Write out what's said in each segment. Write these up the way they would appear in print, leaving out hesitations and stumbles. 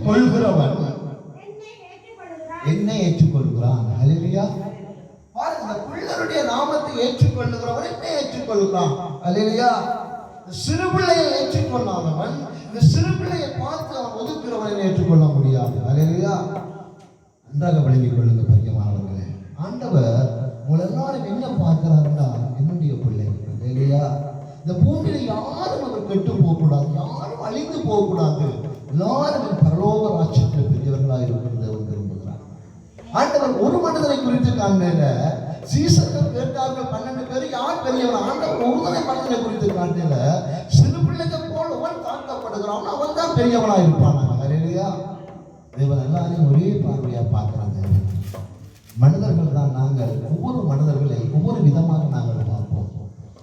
கொள்கிறவன் என்னை ஏற்றுக்கொள்கிறான். அல்லேலூயா. பாருங்க, இந்த பிள்ளையுடைய நாமத்தை ஏற்றுக்கொள்ளுகிறவன் என்னை ஏற்றுக்கொள்கிறான். அல்லேலூயா. சிறு பிள்ளையை ஏற்றுக்கொள்ளாதவன் இந்த சிறு பிள்ளையை பார்த்து அவன் ஒதுக்குறவனை ஏற்றுக்கொள்ள முடியாது. அல்லேலூயா. நன்றாக விளங்கிக் கொள்ளுங்க பிரியமானவர்களே. ஆண்டவர் உங்களை எல்லாரும் என்ன பார்க்கிறாருன்னா, என்னுடைய பிள்ளை. அல்லேலூயா. இந்த பூமியில யாரும் அவர் கெட்டு போகக்கூடாது, யாரும் அழிந்து போகக்கூடாது, எல்லாரும் பரலோக ராஜ்யத்தில் பெரியவர்களாக இருக்கிறது அவர் விரும்புகிறார். ஆண்டவர் ஒரு மனிதனை குறித்து காண்கையில சீசர்கள் கேட்டார்கள் 12 பேர் யார் பெரியவன். ஆண்டவர் ஒருவனை மனிதனை குறித்து காண்கையில சிறு பிள்ளைகள் போல் அவன் தாழ்த்தப்படுகிறான், அவன் தான் பெரியவனாக இருப்பான். அல்லேலூயா. தேவன் எல்லாரையும் ஒரே பார்வையா பார்க்கிறாங்க. மனிதர்கள் தான் நாங்கள். ஒவ்வொரு மனிதர்களை ஒவ்வொரு விதமாக நாங்கள் பார்ப்போம்.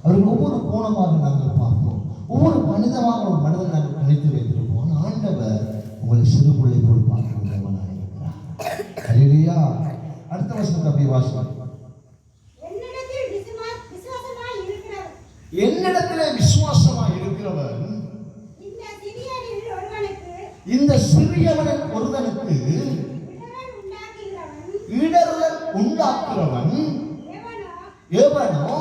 அவர்கள் ஒவ்வொரு கோணமாக நாங்கள் பார்ப்போம். ஒவ்வொரு மனிதமாக ஒரு மனிதன் நாங்கள் நினைத்து வைத்திருப்போம். ஆண்டவர் உங்களை சிறு பிள்ளை போல் பார்க்கிறவனாக இருக்கிறார். அல்லேலூயா. அடுத்த வசனத்தை அப்படியே வாசிப்போம். என்னிடத்திலே விசுவாசமாய் இருக்கிறவன் இந்த சிறியவனில் ஒருவனுக்கு இடரல் உண்டாக்குறவன் எவனோ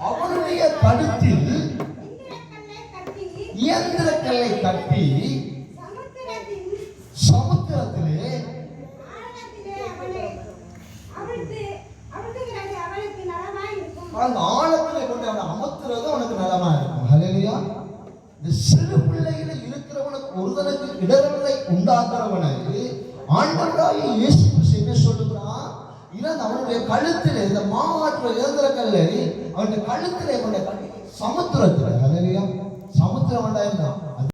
அவனுடைய கழுத்தில் இயந்திர கல்லை கட்டி சமுத்திரத்திலே அந்த ஆழத்திலே கொண்டு அவனை அமர்த்துறது அவனுக்கு நலமா இருக்கும். அல்லேலூயா. இந்த சிறு பிள்ளையில இருக்கிறவனுக்கு ஒருவனுக்கு இடரலை உண்டாக்குறவனுக்கு ஆண்டவராகிய இயேசு கிறிஸ்து என்ன சொல்லுகிறான்? இவன் அவனுடைய கழுத்திலே இந்த மாவாற்ற இயந்திர கல்லை அவனுடைய கழுத்திலே கொண்ட சமுத்திரத்தில். அல்லேலூயா. சமுத்திரம் வேண்டாம்,